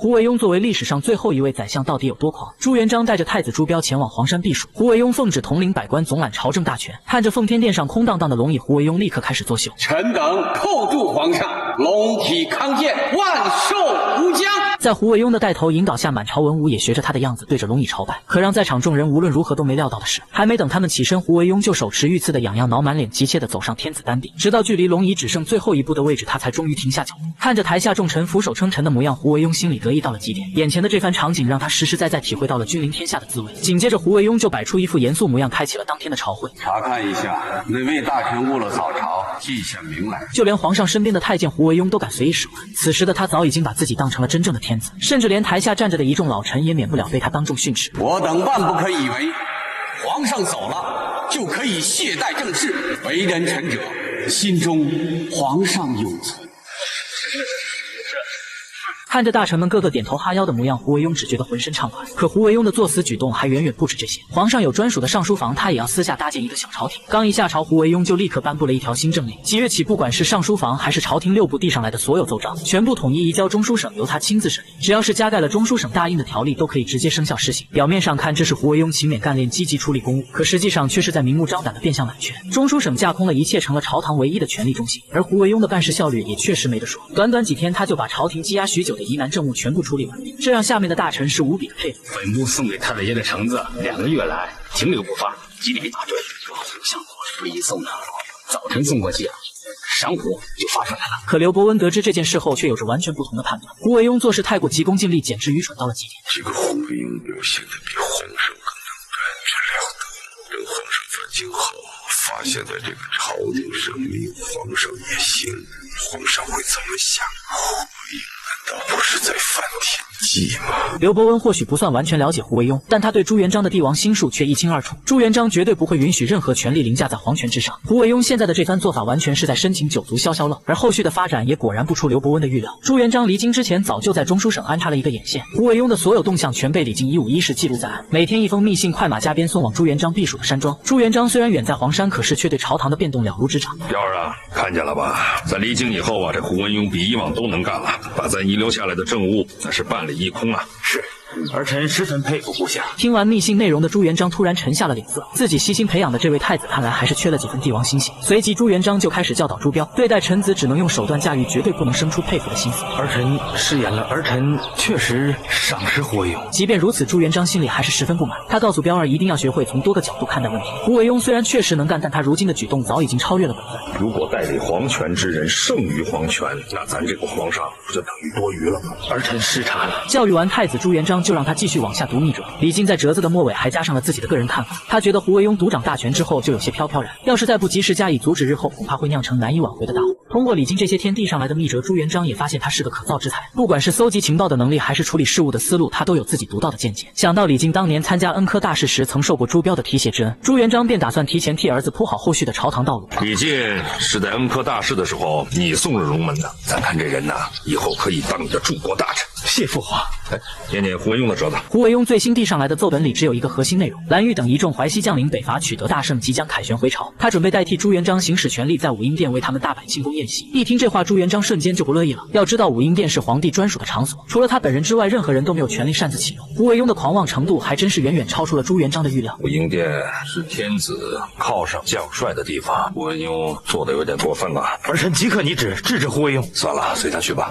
胡惟庸作为历史上最后一位宰相到底有多狂？朱元璋带着太子朱标前往黄山避暑，胡惟庸奉旨统领百官，总揽朝政大权。看着奉天殿上空荡荡的龙椅，胡惟庸立刻开始作秀。臣等叩祝皇上龙体康健，万寿无疆。在胡惟庸的带头引导下，满朝文武也学着他的样子对着龙椅朝拜。可让在场众人无论如何都没料到的是，还没等他们起身，胡惟庸就手持御赐的痒痒挠满脸，急切地走上天子丹壁，直到距离龙椅只剩最后一步的位置，他才终于停下脚步。看着台下众臣俯首称臣的模样，胡惟庸心里得意到了极点。眼前的这番场景让他实实在在体会到了君临天下的滋味。紧接着，胡惟庸就摆出一副严肃模样，开启了当天的朝会。查看一下，哪位大臣误了早朝，记下名来。就连皇上身边的太监胡惟庸都敢随意使唤。此时的他早已经把自己当成了真正的天子，甚至连台下站着的一众老臣也免不了被他当众训斥。我等万不可以为皇上走了就可以懈怠政事，为人臣者心中皇上永存。看着大臣们个个点头哈腰的模样，胡惟庸只觉得浑身畅快。可胡惟庸的作死举动还远远不止这些。皇上有专属的上书房，他也要私下搭建一个小朝廷。刚一下朝，胡惟庸就立刻颁布了一条新政令：几月起，不管是上书房还是朝廷6部递上来的所有奏章，全部统一移交中书省，由他亲自审理。只要是加盖了中书省大印的条例，都可以直接生效施行。表面上看，这是胡惟庸勤勉干练、积极处理公务，可实际上却是在明目张胆的变相揽权。中书省架空了一切，成了朝堂唯一的权力中心。而胡惟庸的办事效率也确实没得说，短短几天，他就把朝廷积压许久的疑难政务全部处理完毕，这让下面的大臣是无比的佩服。本部送给太太爷的橙子2个月来停留不发，今天一大堆，皇上不是一送的，早晨送过去，晌午就发出来了。可刘伯温得知这件事后，却有着完全不同的判断。胡惟庸做事太过急功近利，简直愚蠢到了极点。这个胡惟庸表现得比皇上更能干，这了得。等皇上反省后，发现在这个朝廷生命，皇上也行，皇上会怎么想？胡惟庸难道不是在犯天计吗？刘伯温或许不算完全了解胡惟庸，但他对朱元璋的帝王心术却一清二楚。朱元璋绝对不会允许任何权力凌驾在皇权之上。胡惟庸现在的这番做法，完全是在申请9族消消乐。而后续的发展也果然不出刘伯温的预料。朱元璋离京之前，早就在中书省安插了一个眼线，胡惟庸的所有动向全被李靖151式记录在案，每天一封密信，快马加鞭送往朱元璋避暑的山庄。朱元璋虽然远在黄山，可是却对朝堂的变动了如指掌。彪儿啊，看见了吧？在离京以后啊，这胡惟庸比以往都能干了，把咱遗留下来的政务那是办理一空啊。是，儿臣十分佩服部下。听完密信内容的朱元璋突然沉下了脸色，自己悉心培养的这位太子看来还是缺了几分帝王心性。随即朱元璋就开始教导朱标，对待臣子只能用手段驾驭，绝对不能生出佩服的心思。儿臣失言了，儿臣确实赏识胡惟庸。即便如此，朱元璋心里还是十分不满。他告诉彪儿一定要学会从多个角度看待问题。胡惟庸虽然确实能干，但他如今的举动早已经超越了本分。如果代理皇权之人胜于皇权，那咱这个皇上不就等于多余了吗？儿臣失察了。教育完太子朱元璋，就让他继续往下读密折。李靖在折子的末尾还加上了自己的个人看法。他觉得胡惟庸独掌大权之后就有些飘飘然，要是再不及时加以阻止，日后恐怕会酿成难以挽回的大祸。通过李靖这些天递上来的密折，朱元璋也发现他是个可造之才，不管是搜集情报的能力，还是处理事务的思路，他都有自己独到的见解。想到李靖当年参加恩科大事时曾受过朱标的提携之恩，朱元璋便打算提前替儿子铺好后续的朝堂道路。李靖是在恩科大事的时候你送入龙门的，咱看这人呐，以后可以当你的柱国大臣。谢父皇。念念胡惟庸的折子。胡惟庸最新递上来的奏本里只有一个核心内容：蓝玉等一众淮西将领北伐取得大胜，即将凯旋回朝。他准备代替朱元璋行使权力，在武英殿为他们大摆庆功宴席。一听这话，朱元璋瞬间就不乐意了。要知道，武英殿是皇帝专属的场所，除了他本人之外，任何人都没有权利擅自启用。胡惟庸的狂妄程度还真是远远超出了朱元璋的预料。武英殿是天子犒赏将帅的地方，胡惟庸做的有点过分了。儿臣即刻拟旨制止胡惟庸。算了，随他去吧。